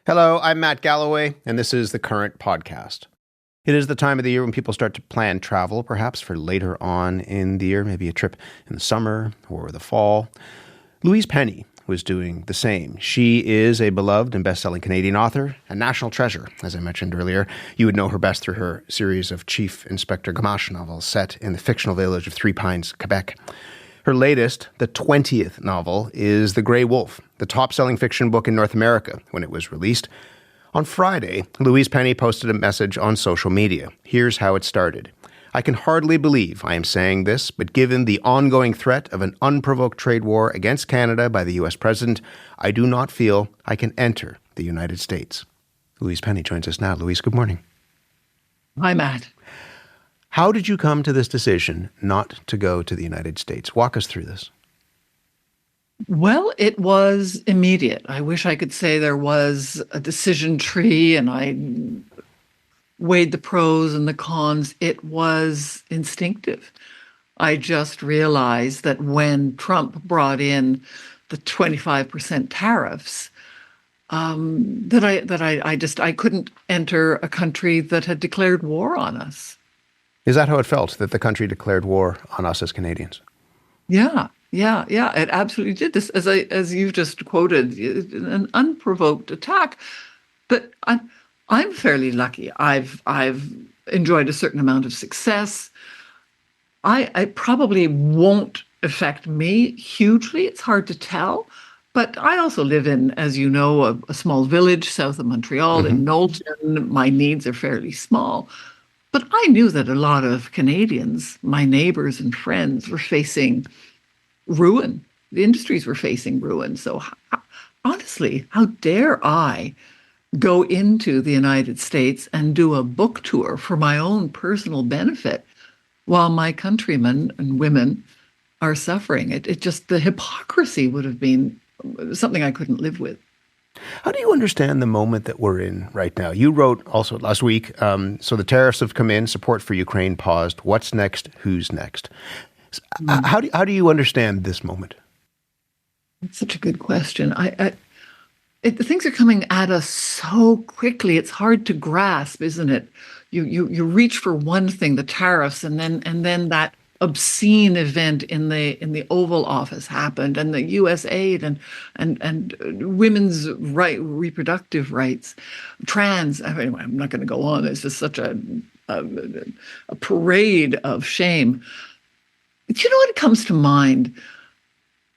Hello, I'm Matt Galloway, and this is the Current Podcast. It is the time of the year when people start to plan travel, perhaps for later on in the year, maybe a trip in the summer or the fall. Louise Penny was doing the same. She is a beloved and best-selling Canadian author, a national treasure, as I mentioned earlier. You would know her best through her series of Chief Inspector Gamache novels set in the fictional village of Three Pines, Quebec. Her latest, the 20th novel, is The Grey Wolf, the top-selling fiction book in North America when it was released. On Friday, Louise Penny posted a message on social media. Here's how it started. I can hardly believe I am saying this, but given the ongoing threat of an unprovoked trade war against Canada by the U.S. president, I do not feel I can enter the United States. Louise Penny joins us now. Louise, good morning. Hi, Matt. How did you come to this decision not to go to the United States? Walk us through this. Well, it was immediate. I wish I could say there was a decision tree and I weighed the pros and the cons. It was instinctive. I just realized that when Trump brought in the 25% tariffs, I couldn't enter a country that had declared war on us. Is that how it felt, that the country declared war on us as Canadians? Yeah, it absolutely did. This, as you've just quoted, an unprovoked attack. But I'm fairly lucky. I've enjoyed a certain amount of success. I probably won't affect me hugely. It's hard to tell. But I also live in, as you know, a small village south of Montreal in Knowlton. My needs are fairly small. But I knew that a lot of Canadians, my neighbors and friends, were facing ruin. The industries were facing ruin. So honestly, how dare I go into the United States and do a book tour for my own personal benefit while my countrymen and women are suffering? It just, the hypocrisy would have been something I couldn't live with. How do you understand the moment that we're in right now? You wrote also last week, so the tariffs have come in, support for Ukraine paused. What's next? Who's next? How do you understand this moment? That's such a good question. Things are coming at us so quickly. It's hard to grasp, isn't it? You reach for one thing, the tariffs, and then that obscene event in the Oval Office happened, and the U.S. aid and women's reproductive rights, trans. Anyway, I'm not going to go on. It's just such a parade of shame. Do you know what comes to mind?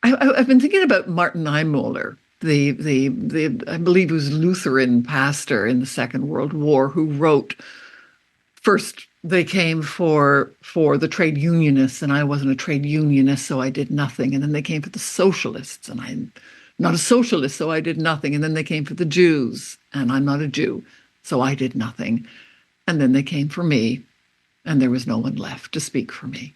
I've been thinking about Martin Niemöller, the I believe he was Lutheran pastor in the Second World War, who wrote, first they came for the trade unionists, and I wasn't a trade unionist, so I did nothing. And then they came for the socialists, and I'm not a socialist, so I did nothing. And then they came for the Jews, and I'm not a Jew, so I did nothing. And then they came for me, and there was no one left to speak for me.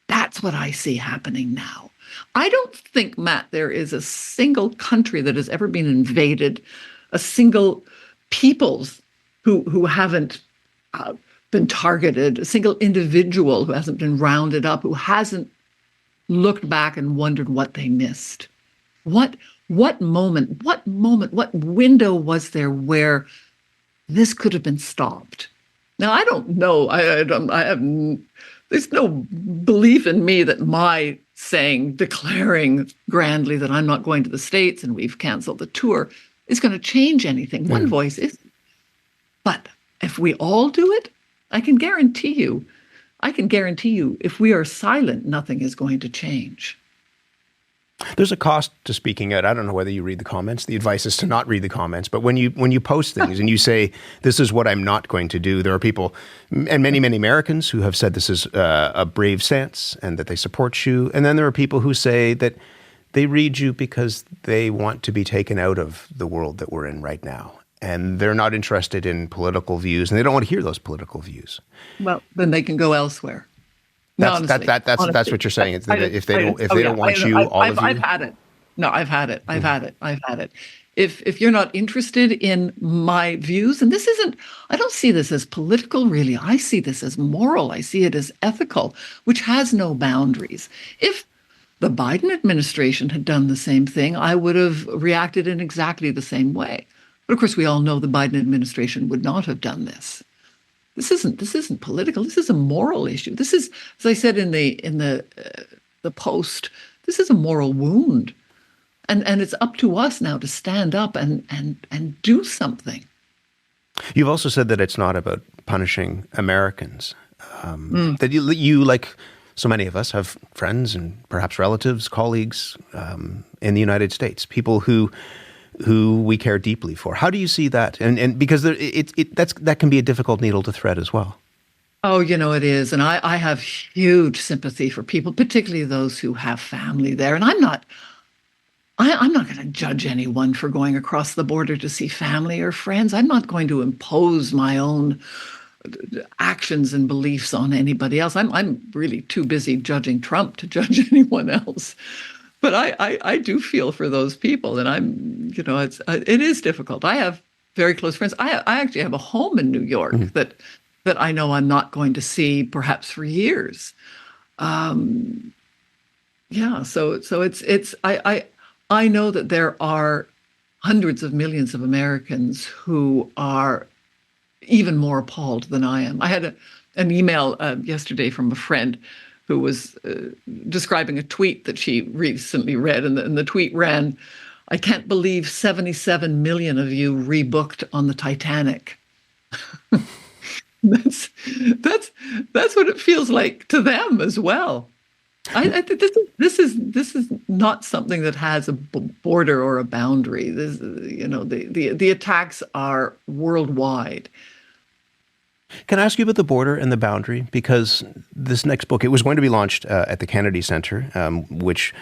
That's what I see happening now. I don't think, Matt, there is a single country that has ever been invaded, a single peoples who haven't been targeted, a single individual who hasn't been rounded up, who hasn't looked back and wondered what they missed. What moment, what window was there where this could have been stopped? Now, I don't know. There's no belief in me that my declaring grandly that I'm not going to the States and we've canceled the tour is going to change anything. One voice isn't. But if we all do it, I can guarantee you, if we are silent, nothing is going to change. There's a cost to speaking out. I don't know whether you read the comments. The advice is to not read the comments. But when you post things and you say, this is what I'm not going to do, there are people, and many, many Americans who have said this is a brave stance and that they support you. And then there are people who say that they read you because they want to be taken out of the world that we're in right now. And they're not interested in political views, and they don't want to hear those political views. Well, then they can go elsewhere. That's what you're saying. It's that if they don't want you, all of you. I've had it. No, I've had it. I've had it. If you're not interested in my views, and this isn't, I don't see this as political, really. I see this as moral. I see it as ethical, which has no boundaries. If the Biden administration had done the same thing, I would have reacted in exactly the same way. But of course, we all know the Biden administration would not have done this. This isn't political. This is a moral issue. This is, as I said in the post, this is a moral wound, and it's up to us now to stand up and do something. You've also said that it's not about punishing Americans. That you, like so many of us, have friends and perhaps relatives, colleagues in the United States, people who we care deeply for. How do you see that? And because that can be a difficult needle to thread as well. Oh, it is. And I have huge sympathy for people, particularly those who have family there. And I'm not going to judge anyone for going across the border to see family or friends. I'm not going to impose my own actions and beliefs on anybody else. I'm really too busy judging Trump to judge anyone else. But I do feel for those people, and it is difficult. I have very close friends. I actually have a home in New York that I know I'm not going to see perhaps for years. So it's I know that there are hundreds of millions of Americans who are even more appalled than I am. I had an email yesterday from a friend who was describing a tweet that she recently read, and the tweet ran, "I can't believe 77 million of you rebooked on the Titanic." That's what it feels like to them as well. I think this is not something that has a border or a boundary. The attacks are worldwide. Can I ask you about the border and the boundary? Because this next book, it was going to be launched at the Kennedy Center, which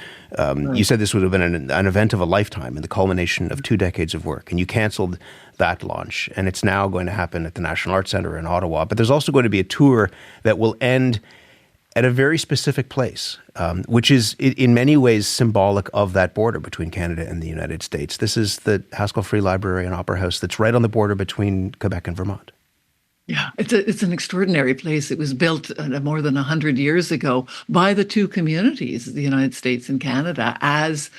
you said this would have been an event of a lifetime and the culmination of 2 decades of work. And you canceled that launch. And it's now going to happen at the National Arts Centre in Ottawa. But there's also going to be a tour that will end at a very specific place, which is in many ways symbolic of that border between Canada and the United States. This is the Haskell Free Library and Opera House that's right on the border between Quebec and Vermont. Yeah, it's an extraordinary place. It was built more than 100 years ago by the two communities, the United States and Canada, as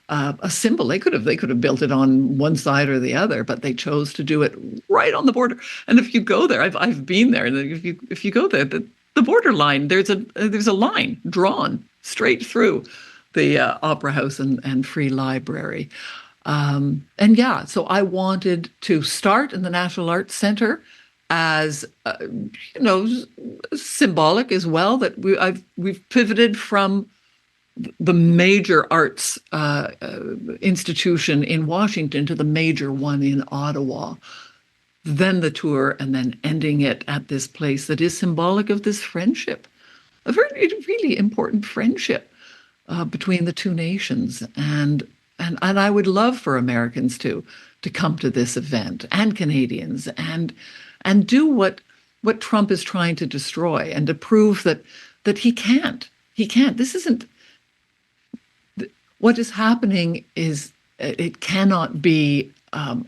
a symbol. They could have built it on one side or the other, but they chose to do it right on the border. And if you go there, I've been there, and if you go there, the border line, there's a line drawn straight through the Opera House and Free Library. So I wanted to start in the National Arts Centre as symbolic as well, that we've pivoted from the major arts institution in Washington to the major one in Ottawa, then the tour, and then ending it at this place that is symbolic of this friendship, a very really important friendship between the two nations, and I would love for Americans to come to this event, and Canadians, and do what Trump is trying to destroy, and to prove that he can't. This isn't what is happening. Is it cannot be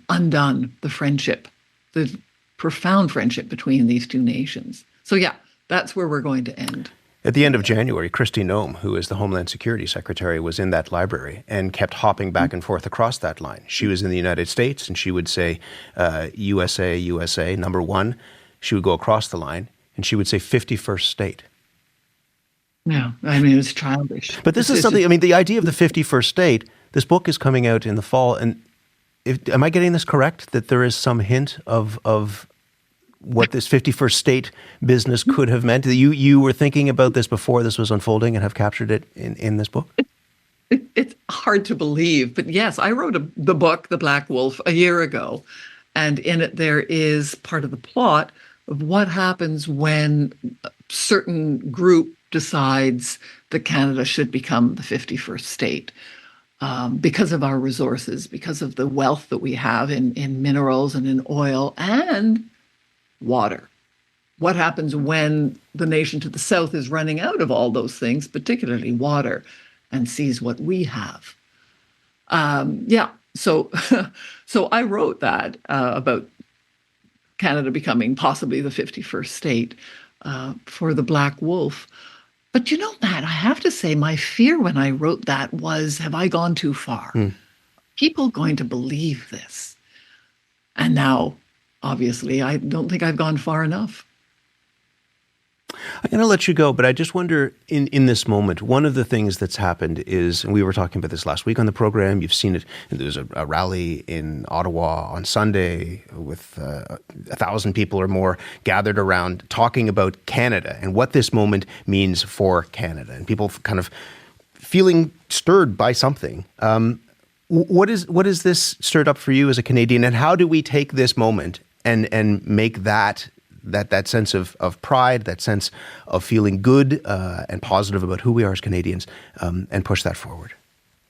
undone, the friendship, the profound friendship between these two nations. So yeah, that's where we're going to end. At the end of January, Kristi Noem, who is the Homeland Security Secretary, was in that library and kept hopping back and forth across that line. She was in the United States, and she would say, USA, USA, number one. She would go across the line, and she would say 51st state. No, I mean, it's childish. But this is something, the idea of the 51st state, this book is coming out in the fall, and am I getting this correct, that there is some hint of what this 51st state business could have meant? You were thinking about this before this was unfolding and have captured it in this book? It's hard to believe, but yes, I wrote the book, The Black Wolf, a year ago, and in it there is part of the plot of what happens when a certain group decides that Canada should become the 51st state. Because of our resources, because of the wealth that we have in minerals and in oil and water. What happens when the nation to the south is running out of all those things, particularly water, and sees what we have? So I wrote that about Canada becoming possibly the 51st state for The Black Wolf. But Matt, I have to say, my fear when I wrote that was, have I gone too far? People going to believe this? And now, obviously, I don't think I've gone far enough. I'm going to let you go, but I just wonder in this moment, one of the things that's happened is, and we were talking about this last week on the program, you've seen it, there was a rally in Ottawa on Sunday with 1,000 people or more gathered around talking about Canada and what this moment means for Canada, and people kind of feeling stirred by something. What is this stirred up for you as a Canadian, and how do we take this moment and make that sense of pride, that sense of feeling good and positive about who we are as Canadians, and push that forward?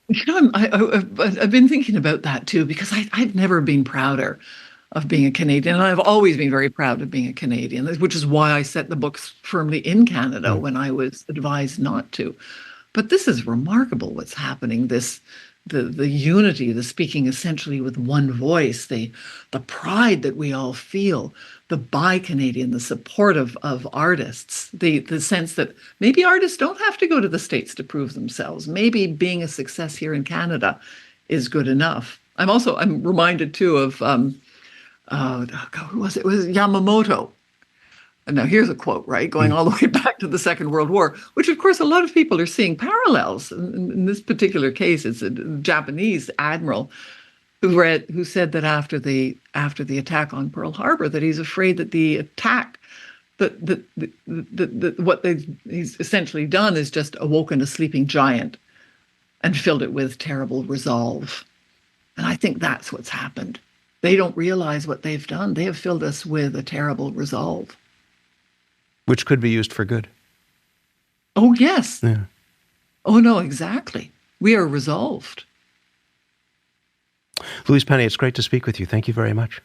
I've been thinking about that too, because I've never been prouder of being a Canadian. And I've always been very proud of being a Canadian, which is why I set the books firmly in Canada when I was advised not to. But this is remarkable what's happening. The unity, the speaking essentially with one voice, the pride that we all feel, the Buy Canadian, the support of artists, the sense that maybe artists don't have to go to the States to prove themselves. Maybe being a success here in Canada is good enough. I'm reminded too of who was it? It was Yamamoto. And now here's a quote, right, going all the way back to the Second World War, which, of course, a lot of people are seeing parallels. In this particular case, it's a Japanese admiral who said that after the attack on Pearl Harbor, that he's afraid that the attack, what he's essentially done is just awoken a sleeping giant and filled it with terrible resolve. And I think that's what's happened. They don't realize what they've done. They have filled us with a terrible resolve. Which could be used for good. Oh, yes. Yeah. Oh, no, exactly. We are resolved. Louise Penny, it's great to speak with you. Thank you very much.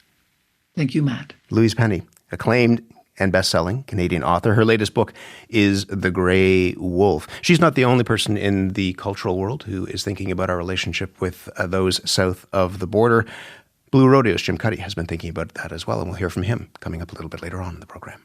Thank you, Matt. Louise Penny, acclaimed and best-selling Canadian author. Her latest book is The Grey Wolf. She's not the only person in the cultural world who is thinking about our relationship with those south of the border. Blue Rodeo's Jim Cuddy has been thinking about that as well, and we'll hear from him coming up a little bit later on in the program.